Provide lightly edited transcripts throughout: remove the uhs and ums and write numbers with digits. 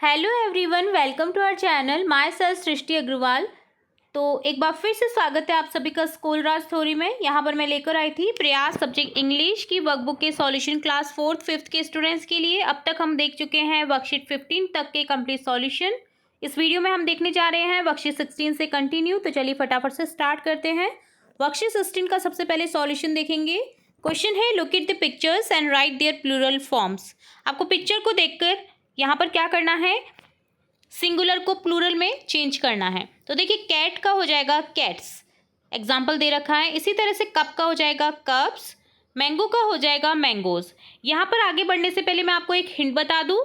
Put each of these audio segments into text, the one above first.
Hello everyone, welcome to our channel. Myself Srishti Agarwal. तो एक बार फिर से स्वागत है आप सभी का स्कूल राज थ्योरी में। यहाँ पर मैं लेकर आई थी प्रयास सब्जेक्ट इंग्लिश की वर्कबुक के सॉल्यूशन क्लास 4th 5th के स्टूडेंट्स के लिए। अब तक हम देख चुके हैं वर्कशीट 15 तक के कंप्लीट सॉल्यूशन। इस वीडियो में हम देखने जा रहे हैं वर्कशीट 16 से कंटिन्यू। तो चलिए फटाफट से स्टार्ट करते हैं। वर्कशीट 16 का सबसे पहले सॉल्यूशन देखेंगे। क्वेश्चन है, look at the pictures and write their plural forms. आपको पिक्चर को देखकर यहाँ पर क्या करना है, सिंगुलर को प्लूरल में चेंज करना है। तो देखिए, कैट का हो जाएगा कैट्स, एग्जाम्पल दे रखा है। इसी तरह से कप का हो जाएगा कप्स, मैंगो का हो जाएगा मैंगोज। यहाँ पर आगे बढ़ने से पहले मैं आपको एक हिंट बता दूँ,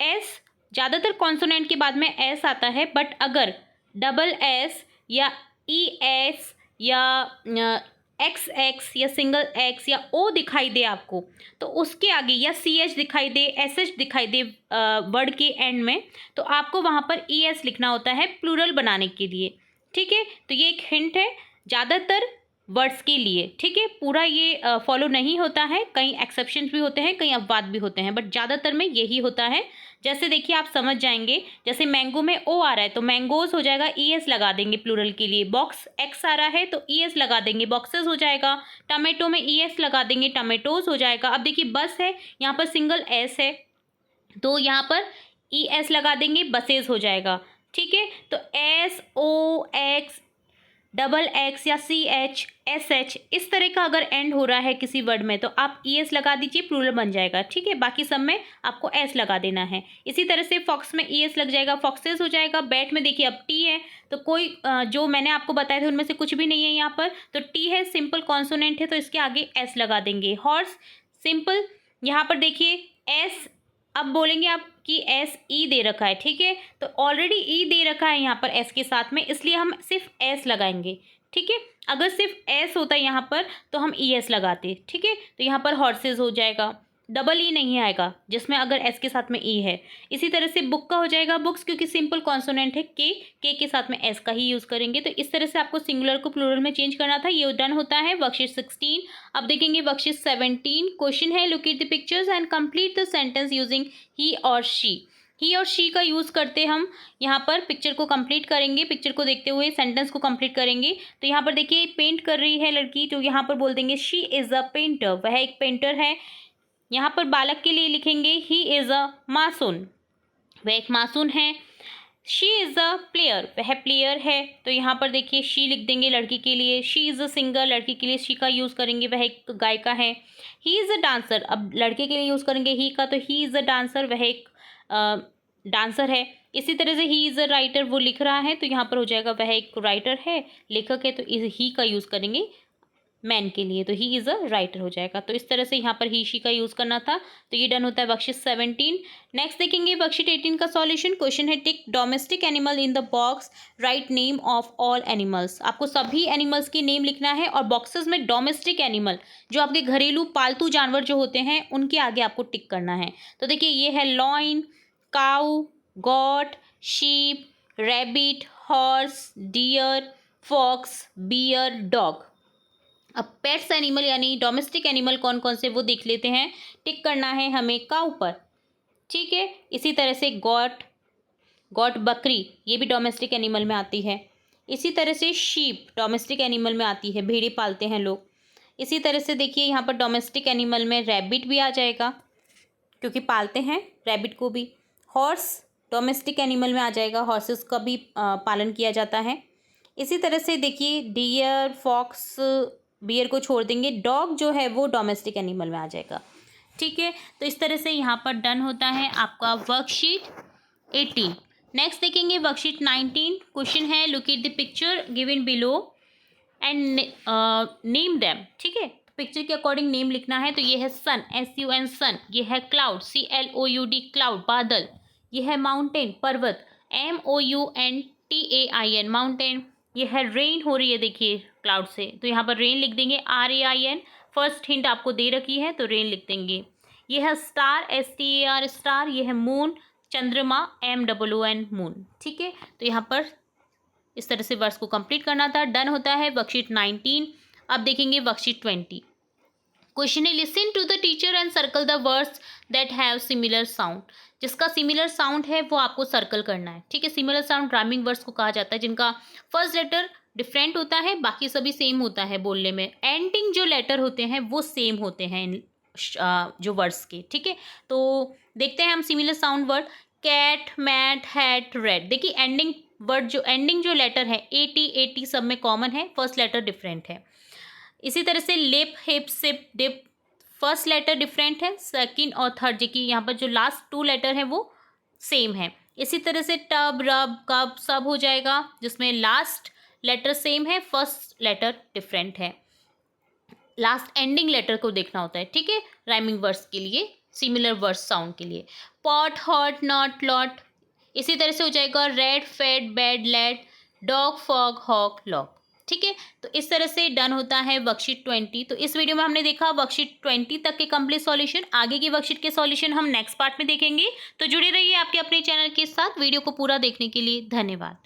एस ज़्यादातर कॉन्सोनेंट के बाद में एस आता है, बट अगर डबल एस या ई एस या एक्स एक्स या सिंगल एक्स या ओ दिखाई दे आपको, तो उसके आगे या सी एच दिखाई दे, एस एच दिखाई दे वर्ड के एंड में, तो आपको वहाँ पर ई एस लिखना होता है प्लूरल बनाने के लिए। ठीक है, तो ये एक हिंट है ज़्यादातर वर्ड्स के लिए। ठीक है, पूरा ये फॉलो नहीं होता है, कई एक्सेप्शंस भी होते हैं, कई अपवाद भी होते हैं, बट ज़्यादातर में यही होता है। जैसे देखिए, आप समझ जाएंगे, जैसे मैंगो में ओ आ रहा है तो मैंगोज हो जाएगा, ई एस लगा देंगे प्लूरल के लिए। बॉक्स एक्स आ रहा है तो ई एस लगा देंगे, बॉक्सेस हो जाएगा। टमाटो में ई एस लगा देंगे, टमाटोज हो जाएगा। अब देखिए, बस है, यहाँ पर सिंगल एस है तो यहाँ पर ई एस लगा देंगे, बसेज हो जाएगा। ठीक है, तो S O X double X या सी एच एस एच इस तरह का अगर एंड हो रहा है किसी वर्ड में तो आप ई एस लगा दीजिए, प्लूरल बन जाएगा। ठीक है, बाकी सब में आपको एस लगा देना है। इसी तरह से फॉक्स में ई एस लग जाएगा, फॉक्सेस हो जाएगा। बैट में देखिए, अब टी है तो कोई जो मैंने आपको बताया था उनमें से कुछ भी नहीं है यहाँ पर, तो टी है, सिंपल कॉन्सोनेंट है तो इसके आगे एस लगा देंगे। हॉर्स सिंपल, यहाँ पर देखिए एस, अब बोलेंगे आप कि एस ई दे रखा है। ठीक है, तो ऑलरेडी ई दे रखा है यहाँ पर एस के साथ में, इसलिए हम सिर्फ एस लगाएंगे। ठीक है, अगर सिर्फ एस होता है यहाँ पर तो हम ई एस लगाते। ठीक है, तो यहाँ पर हॉर्सेस हो जाएगा, डबल ई नहीं आएगा जिसमें अगर एस के साथ में ई है। इसी तरह से बुक का हो जाएगा बुक्स, क्योंकि सिंपल कॉन्सोनेंट है के के साथ में एस का ही यूज़ करेंगे। तो इस तरह से आपको सिंगुलर को प्लूरल में चेंज करना था। ये डन होता है वर्कशीट 16। अब देखेंगे वर्कशीट 17। क्वेश्चन है, look at the pictures and complete the sentence using he और शी। ही और शी का यूज़ करते हम यहाँ पर पिक्चर को कंप्लीट करेंगे, पिक्चर को देखते हुए सेंटेंस को कंप्लीट करेंगे। तो यहाँ पर देखिए, पेंट कर रही है लड़की, तो यहाँ पर बोल देंगे शी इज़ अ पेंटर, वह एक पेंटर है। यहाँ पर बालक के लिए लिखेंगे ही इज़ अ मासून, वह एक मासून है। शी इज़ अ प्लेयर, वह प्लेयर है। तो यहाँ पर देखिए शी लिख देंगे लड़की के लिए। शी इज़ अ सिंगर, लड़की के लिए शी का यूज़ करेंगे, वह एक गायिका है। ही इज़ अ डांसर, अब लड़के के लिए यूज़ करेंगे ही का, तो ही इज़ अ डांसर, वह एक डांसर है। इसी तरह से ही इज़ अ राइटर, वो लिख रहा है तो यहाँ पर हो जाएगा वह एक राइटर है, लेखक है, तो ही का यूज़ करेंगे मैन के लिए, तो ही इज़ अ राइटर हो जाएगा। तो इस तरह से यहाँ पर ही शी का यूज़ करना था। तो ये डन होता है वर्कशीट 17। नेक्स्ट देखेंगे वर्कशीट 18 का सॉल्यूशन। क्वेश्चन है, tick domestic animal in the box, write name of all animals. आपको सभी एनिमल्स की नेम लिखना है और बॉक्सेस में डोमेस्टिक एनिमल, जो आपके घरेलू पालतू जानवर जो होते हैं, उनके आगे आपको टिक करना है। तो देखिए, ये है lion, cow, goat, sheep, rabbit, horse, deer, fox, bear, dog. अब पेट्स एनिमल यानी डोमेस्टिक एनिमल कौन कौन से वो देख लेते हैं। टिक करना है हमें काऊ पर। ठीक है, इसी तरह से गॉट, गॉट बकरी, ये भी डोमेस्टिक एनिमल में आती है। इसी तरह से शीप डोमेस्टिक एनिमल में आती है, भेड़े पालते हैं लोग। इसी तरह से देखिए, यहाँ पर डोमेस्टिक एनिमल में रैबिट भी आ जाएगा, क्योंकि पालते हैं रैबिट को भी। हॉर्स डोमेस्टिक एनिमल में आ जाएगा, हॉर्सेस का भी पालन किया जाता है। इसी तरह से देखिए, डियर, फॉक्स, बियर को छोड़ देंगे, डॉग जो है वो डोमेस्टिक एनिमल में आ जाएगा। ठीक है, तो इस तरह से यहाँ पर डन होता है आपका वर्कशीट 18। नेक्स्ट देखेंगे वर्कशीट 19। क्वेश्चन है, look at the picture given below and name them. ठीक है, पिक्चर के अकॉर्डिंग नेम लिखना है। तो ये है सन, SUN सन। ये है क्लाउड, CLOUD क्लाउड, बादल। ये है माउंटेन, पर्वत, MOUNTAIN माउंटेन। ये है रेन, हो रही है देखिए क्लाउड से, तो यहाँ पर रेन लिख देंगे, RAIN। फर्स्ट हिंट आपको दे रखी है तो रेन लिख देंगे। ये है स्टार, STAR स्टार। ये है मून, चंद्रमा, MOON मून। ठीक है, तो यहाँ पर इस तरह से वर्ड्स को कंप्लीट करना था। डन होता है वर्कशीट 19। अब देखेंगे वर्कशीट 20। क्वेश्चन है, listen to the teacher and circle the words that have similar sound. जिसका सिमिलर साउंड है वो आपको सर्कल करना है, ठीक है। सिमिलर साउंड राइमिंग वर्ड्स को कहा जाता है, जिनका फर्स्ट लेटर डिफरेंट होता है, बाकी सभी सेम होता है बोलने में। एंडिंग जो लेटर होते हैं वो सेम होते हैं इन जो वर्ड्स के, ठीक है। तो देखते हैं हम similar sound word. Cat, mat, hat, red. देखिए एंडिंग वर्ड एंडिंग जो लेटर है एटी सब में कॉमन है, फर्स्ट लेटर डिफरेंट है। इसी तरह से lip, hip, sip, dip, first letter different है, सेकंड और थर्ड देखिए यहाँ पर जो लास्ट 2 लेटर हैं वो सेम है। इसी तरह से टब, रब, कब, सब हो जाएगा, जिसमें लास्ट लेटर सेम है, फर्स्ट लेटर डिफरेंट है। लास्ट एंडिंग लेटर को देखना होता है, ठीक है, राइमिंग वर्ड्स के लिए, सिमिलर वर्ड्स साउंड के लिए। Pot, hot, not, lot. इसी तरह से हो जाएगा red, fed, bed, led, dog, fog, hock, lock, ठीक है। तो इस तरह से डन होता है वर्कशीट 20। तो इस वीडियो में हमने देखा वर्कशीट 20 तक के कंप्लीट सॉल्यूशन। आगे की वर्कशीट के सॉल्यूशन हम नेक्स्ट पार्ट में देखेंगे। तो जुड़े रहिए आपके अपने चैनल के साथ। वीडियो को पूरा देखने के लिए धन्यवाद।